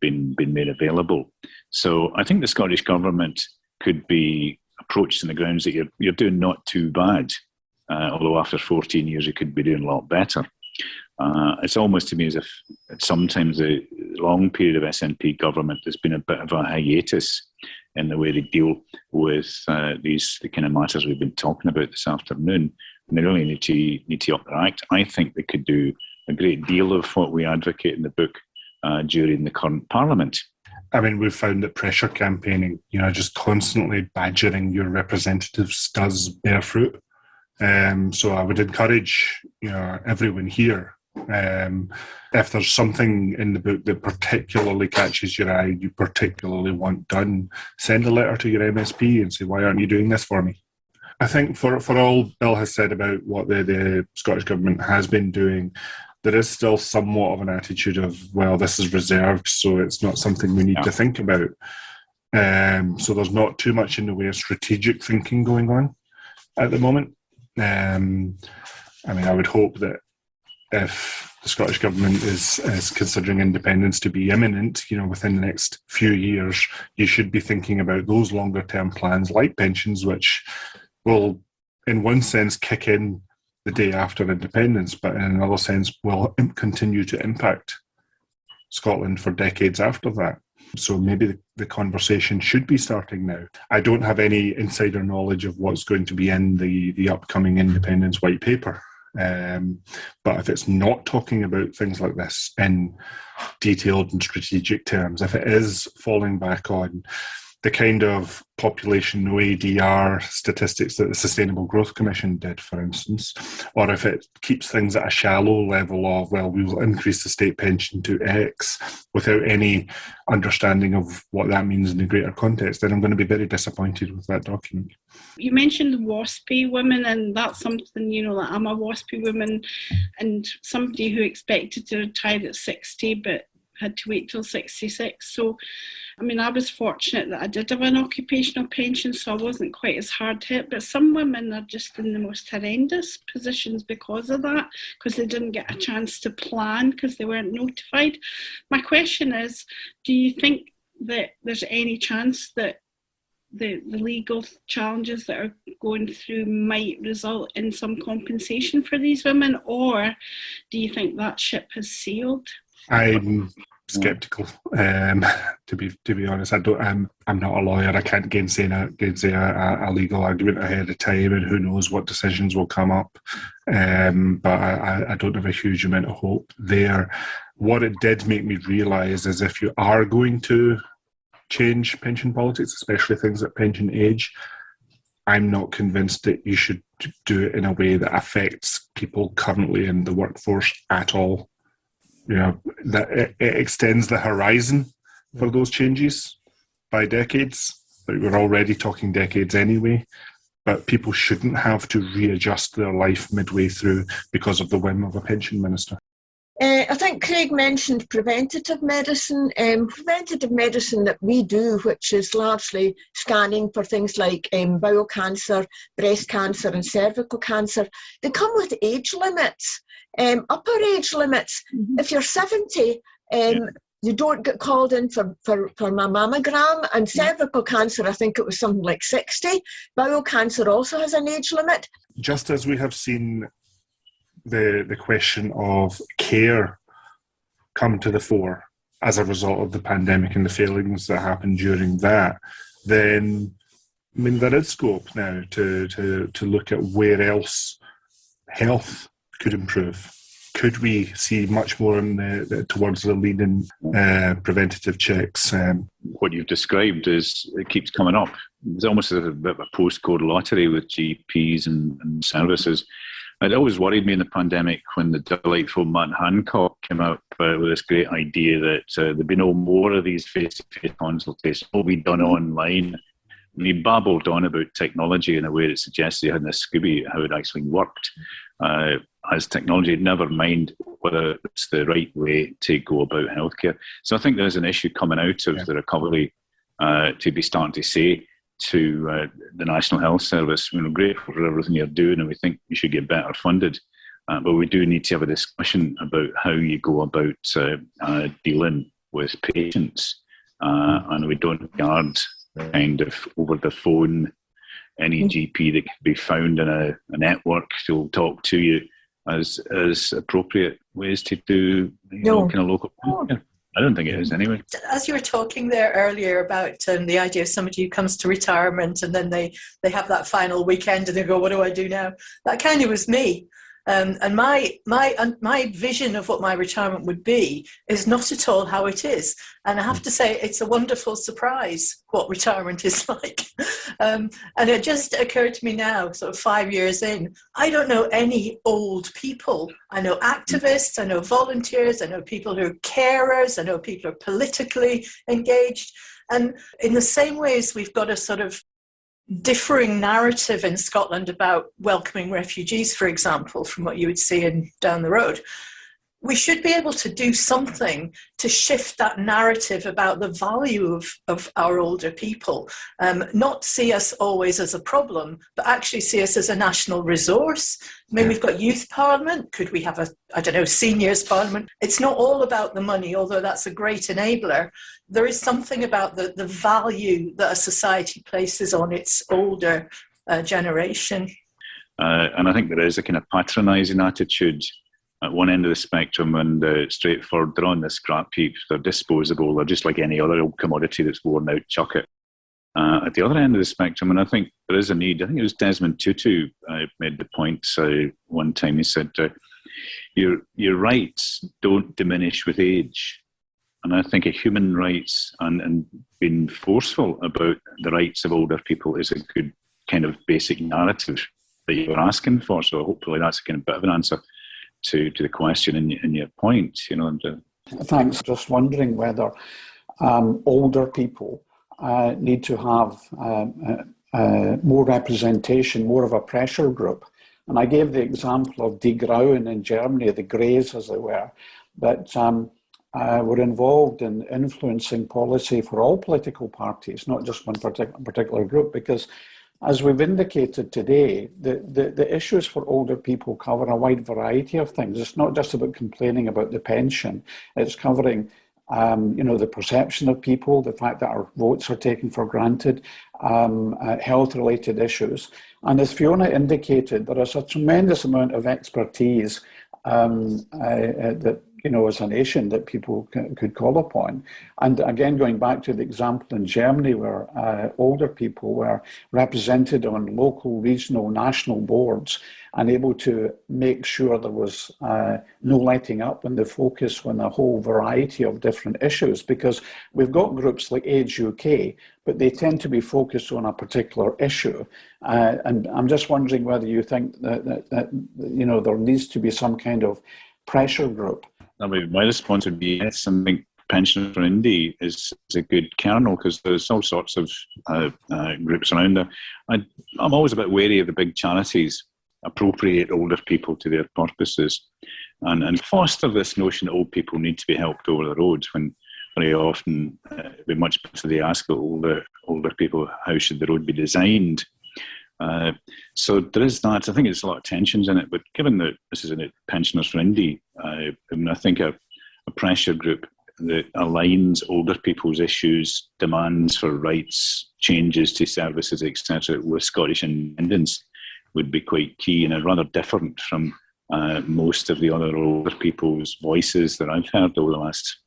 made available. So I think the Scottish Government could be approached on the grounds that you're doing not too bad, although after 14 years you could be doing a lot better. It's almost to me as if sometimes the long period of SNP government has been a bit of a hiatus in the way they deal with the kind of matters we've been talking about this afternoon, and they really need to up their act. I think they could do a great deal of what we advocate in the book during the current Parliament. I mean, we've found that pressure campaigning, just constantly badgering your representatives does bear fruit. So I would encourage, everyone here, if there's something in the book that particularly catches your eye, you particularly want done, send a letter to your MSP and say, why aren't you doing this for me? I think for all Bill has said about what the Scottish Government has been doing, there is still somewhat of an attitude of, well, this is reserved, so it's not something we need to think about. So there's not too much in the way of strategic thinking going on at the moment. I mean, I would hope that if the Scottish Government is considering independence to be imminent, within the next few years, you should be thinking about those longer-term plans like pensions, which will, in one sense, kick in the day after independence, but in another sense will continue to impact Scotland for decades after that. So maybe the conversation should be starting now. I don't have any insider knowledge of what's going to be in the upcoming independence white paper. But if it's not talking about things like this in detailed and strategic terms, if it is falling back on the kind of population OADR statistics that the Sustainable Growth Commission did, for instance, or if it keeps things at a shallow level of, well, we will increase the state pension to X without any understanding of what that means in the greater context, then I'm going to be very disappointed with that document. You mentioned WASPy women, and that's something, like I'm a WASPy woman and somebody who expected to retire at 60 but had to wait till 66. So, I mean, I was fortunate that I did have an occupational pension, so I wasn't quite as hard hit. But some women are just in the most horrendous positions because of that, because they didn't get a chance to plan because they weren't notified. My question is, do you think that there's any chance that the legal challenges that are going through might result in some compensation for these women, or do you think that ship has sailed? I'm sceptical, to be honest. I'm not a lawyer. I can't gainsay a legal argument ahead of time, and who knows what decisions will come up. But I don't have a huge amount of hope there. What it did make me realise is if you are going to change pension politics, especially things like pension age, I'm not convinced that you should do it in a way that affects people currently in the workforce at all. That it extends the horizon for those changes by decades. We're already talking decades anyway, but people shouldn't have to readjust their life midway through because of the whim of a pension minister. I think Craig mentioned preventative medicine. Preventative medicine that we do, which is largely scanning for things like bowel cancer, breast cancer and cervical cancer, they come with age limits, upper age limits. Mm-hmm. If you're 70, you don't get called in for my mammogram, and cervical cancer, I think it was something like 60. Bowel cancer also has an age limit. Just as we have seen the question of care come to the fore as a result of the pandemic and the failings that happened during that, then I mean there is scope now to look at where else health could improve. Could we see much more towards the lead in preventative checks? What you've described it keeps coming up. It's almost a bit of a postcode lottery with GPs and services. It always worried me in the pandemic when the delightful Matt Hancock came out with this great idea that there'd be no more of these face-to-face consultations, all be done online. And he babbled on about technology in a way that suggested he hadn't a Scooby how it actually worked. As technology, never mind whether it's the right way to go about healthcare. So I think there's an issue coming out of the recovery to be starting to say to the National Health Service, we're grateful for everything you're doing and we think you should get better funded. But we do need to have a discussion about how you go about dealing with patients. And we don't regard kind of over the phone any GP that can be found in a network who'll talk to you as appropriate ways to do kind of local healthcare. I don't think it is anyway. As you were talking there earlier about the idea of somebody who comes to retirement and then they have that final weekend and they go, what do I do now? That kind of was me. And my vision of what my retirement would be is not at all how it is. And I have to say, it's a wonderful surprise what retirement is like. And it just occurred to me now, sort of 5 years in, I don't know any old people. I know activists, I know volunteers, I know people who are carers, I know people who are politically engaged. And in the same ways, we've got a sort of differing narrative in Scotland about welcoming refugees, for example, from what you would see down the road. We should be able to do something to shift that narrative about the value of our older people, not see us always as a problem, but actually see us as a national resource. I mean, we've got youth parliament. Could we have seniors parliament? It's not all about the money, although that's a great enabler. There is something about the value that a society places on its older generation. And I think there is a kind of patronising attitude at one end of the spectrum, and straightforward, they're on the scrap heap, they're disposable, they're just like any other old commodity that's worn out, chuck it. At the other end of the spectrum, and I think there is a need, I think it was Desmond Tutu made the point one time, he said, your rights don't diminish with age. And I think human rights and being forceful about the rights of older people is a good kind of basic narrative that you're asking for. So hopefully that's a kind of bit of an answer to the question in your point, Thanks. Just wondering whether older people need to have more representation, more of a pressure group. And I gave the example of Die Grauen in Germany, the Greys as they were, that were involved in influencing policy for all political parties, not just one particular group, because as we've indicated today, the issues for older people cover a wide variety of things. It's not just about complaining about the pension. It's covering, the perception of people, the fact that our votes are taken for granted, health-related issues. And as Fiona indicated, there is a tremendous amount of expertise that as a nation that people could call upon. And again, going back to the example in Germany where older people were represented on local, regional, national boards and able to make sure there was no letting up and the focus on a whole variety of different issues, because we've got groups like Age UK, but they tend to be focused on a particular issue. And I'm just wondering whether you think that there needs to be some kind of pressure group. I mean, my response would be yes. I think Pensioners for Indy is a good kernel because there's all sorts of groups around there. I'm always a bit wary of the big charities appropriate older people to their purposes. and foster this notion that old people need to be helped over the road, when very often it'd be much better they ask older people, how should the road be designed? So there is that. I think there's a lot of tensions in it, but given that this is in it, Pensioners for Indy, I think a pressure group that aligns older people's issues, demands for rights, changes to services, etc., with Scottish independence would be quite key, and rather different from most of the other older people's voices that I've heard over the last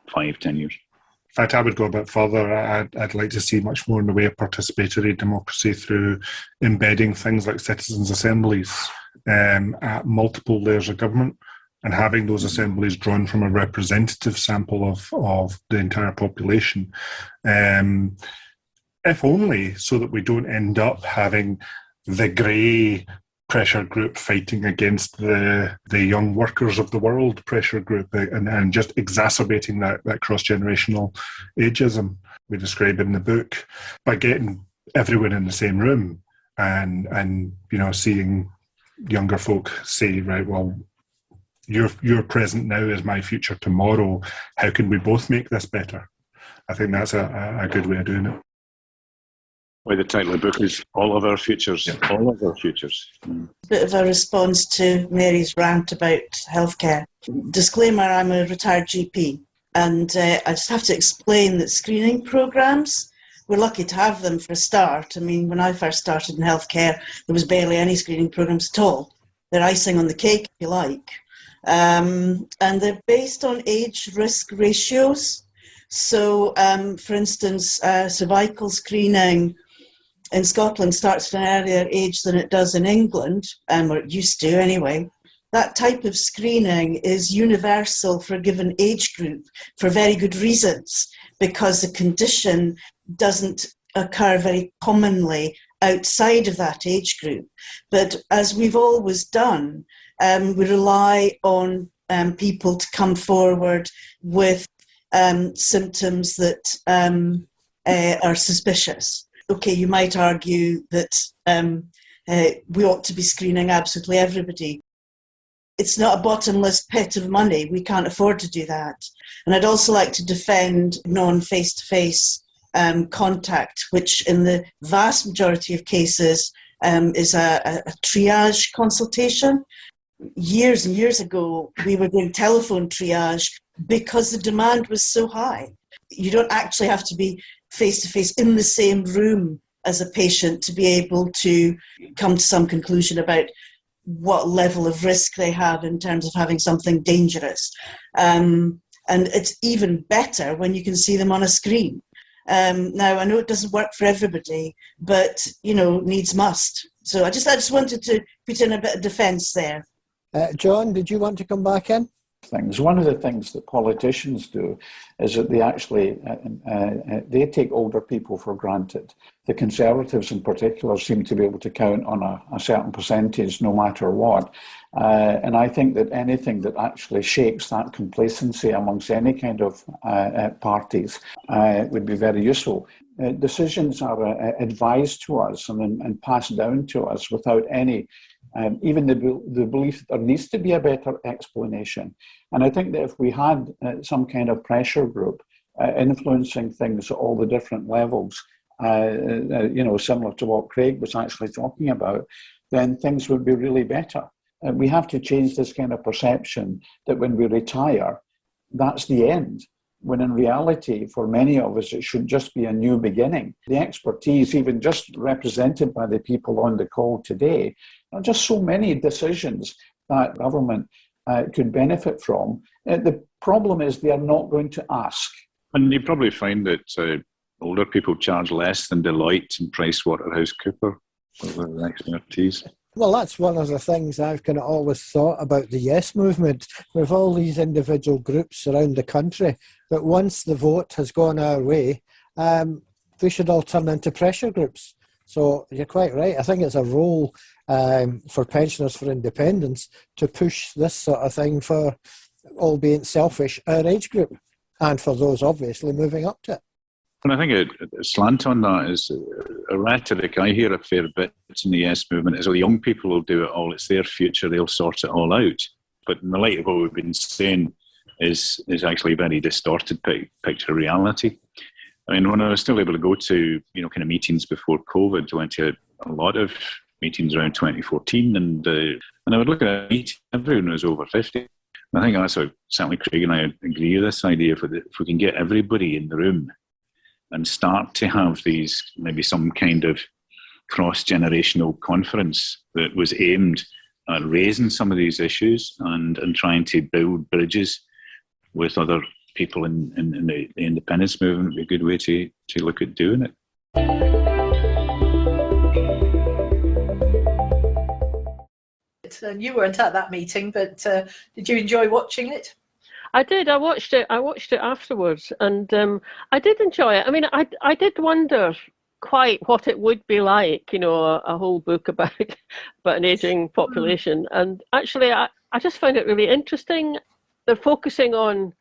5-10 years. In fact, I would go a bit further. I'd like to see much more in the way of participatory democracy through embedding things like citizens' assemblies at multiple layers of government, and having those assemblies drawn from a representative sample of the entire population. If only so that we don't end up having the grey pressure group fighting against the young workers of the world pressure group, and just exacerbating that cross-generational ageism we describe in the book, by getting everyone in the same room and seeing younger folk say, right, well, your present now is my future tomorrow. How can we both make this better? I think that's a good way of doing it. Well, the title of the book is All of Our Futures. Yeah. All of Our Futures. Bit of a response to Mary's rant about healthcare. Disclaimer, I'm a retired GP, and I just have to explain that screening programmes, we're lucky to have them for a start. I mean, when I first started in healthcare, there was barely any screening programmes at all. They're icing on the cake, if you like. And they're based on age risk ratios. So, for instance, cervical screening in Scotland starts at an earlier age than it does in England, or it used to anyway. That type of screening is universal for a given age group for very good reasons, because the condition doesn't occur very commonly outside of that age group. But as we've always done, we rely on people to come forward with symptoms that are suspicious. Okay, you might argue that we ought to be screening absolutely everybody. It's not a bottomless pit of money. We can't afford to do that. And I'd also like to defend non-face-to-face contact, which in the vast majority of cases is a triage consultation. Years and years ago, we were doing telephone triage because the demand was so high. You don't actually have to be face-to-face in the same room as a patient to be able to come to some conclusion about what level of risk they have in terms of having something dangerous. And it's even better when you can see them on a screen. Now, I know it doesn't work for everybody, but, needs must. So I just wanted to put in a bit of defence there. John, did you want to come back in? One of the things that politicians do is that they actually they take older people for granted. The Conservatives in particular seem to be able to count on a certain percentage no matter what. And I think that anything that actually shakes that complacency amongst any kind of parties would be very useful. Decisions are advised to us and passed down to us without any even the belief that there needs to be a better explanation. And I think that if we had some kind of pressure group influencing things at all the different levels, similar to what Craig was actually talking about, then things would be really better. We have to change this kind of perception that when we retire, that's the end, when in reality, for many of us, it should just be a new beginning. The expertise, even just represented by the people on the call today, are just so many decisions that government could benefit from. The problem is they are not going to ask. And you probably find that older people charge less than Deloitte and PricewaterhouseCoopers for their expertise. Well, that's one of the things I've kind of always thought about the Yes movement. With all these individual groups around the country, but once the vote has gone our way, we should all turn into pressure groups. So you're quite right. I think it's a role for Pensioners for Independence to push this sort of thing for, albeit selfish, our age group, and for those obviously moving up to it. And I think a slant on that is a rhetoric I hear a fair bit in the Yes movement is, well, young people will do it all. It's their future. They'll sort it all out. But in the light of what we've been saying, is actually a very distorted picture of reality. I mean, when I was still able to go to, kind of meetings before COVID, I went to a lot of meetings around 2014, and I would look at a meeting, everyone was over 50. I think that's what certainly Craig and I agree with this idea. If we can get everybody in the room and start to have these, maybe some kind of cross-generational conference that was aimed at raising some of these issues and trying to build bridges with other people in the independence movement, would be a good way to look at doing it. And you weren't at that meeting, but did you enjoy watching it? I did. I watched it afterwards, and I did enjoy it. I mean, I did wonder quite what it would be like, a whole book about an ageing population. And actually, I just found it really interesting. They're focusing on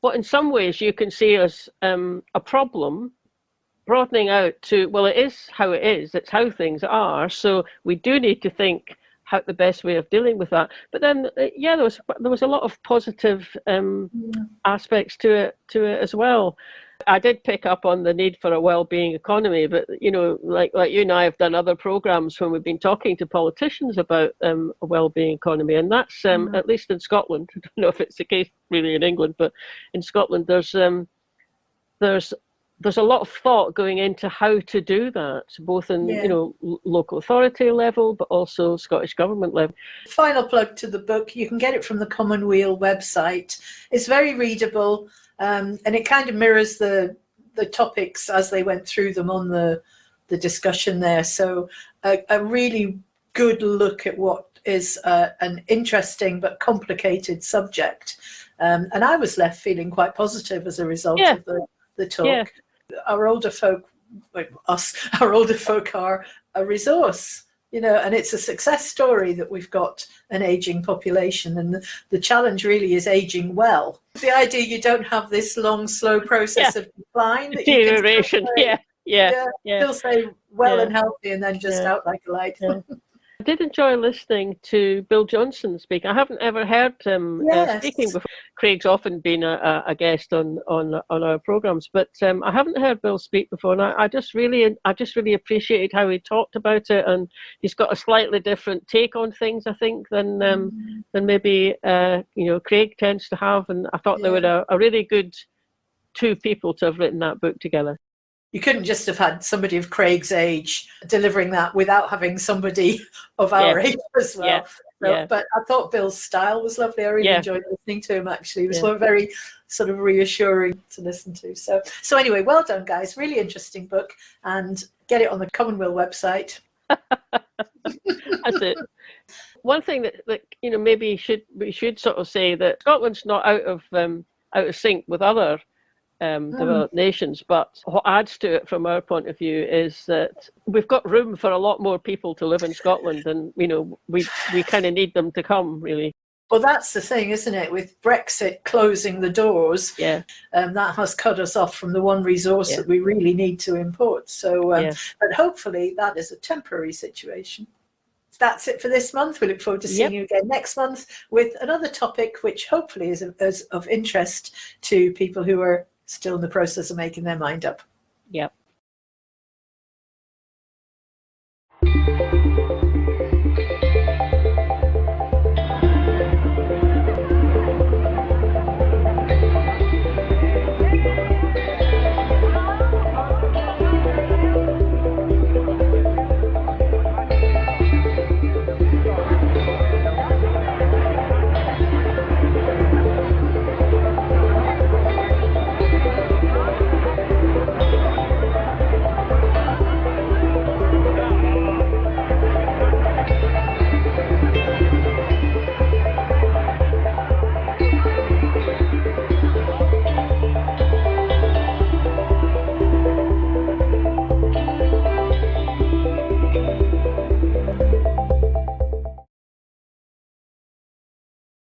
what in some ways you can see as a problem, broadening out to, well, it is how it is, it's how things are, so we do need to think how the best way of dealing with that. But then, there was a lot of positive aspects to it as well. I did pick up on the need for a well-being economy, but like you and I have done other programs when we've been talking to politicians about a well-being economy, and that's at least in Scotland. I don't know if it's the case really in England, but in Scotland there's a lot of thought going into how to do that, both in local authority level, but also Scottish Government level. Final plug to the book. You can get it from the COMMONWEAL website. It's very readable. And it kind of mirrors the topics as they went through them on the discussion there. So a really good look at what is an interesting but complicated subject. And I was left feeling quite positive as a result of the talk. Yeah. Our older folk are a resource. And it's a success story that we've got an ageing population, and the challenge really is aging well. The idea you don't have this long, slow process of decline, that deterioration, still stay well and healthy, and then just out like a light. Yeah. I did enjoy listening to Bill Johnson speak. I haven't ever heard him speaking before. Craig's often been a guest on our programs, but I haven't heard Bill speak before, and I just really appreciated how he talked about it, and he's got a slightly different take on things, I think, than maybe Craig tends to have, and I thought they were a really good two people to have written that book together. You couldn't just have had somebody of Craig's age delivering that without having somebody of our age as well. But I thought Bill's style was lovely. I really enjoyed listening to him, actually. It was very sort of reassuring to listen to. So anyway, well done, guys. Really interesting book. And get it on the COMMONWEAL website. That's it. One thing that maybe we should sort of say that Scotland's not out of sync with other developed nations, but what adds to it from our point of view is that we've got room for a lot more people to live in Scotland, and we kind of need them to come, really. Well, that's the thing, isn't it? With Brexit closing the doors, that has cut us off from the one resource that we really need to import. So, but hopefully that is a temporary situation. That's it for this month. We look forward to seeing you again next month with another topic, which hopefully is of interest to people who are still in the process of making their mind up. Yep.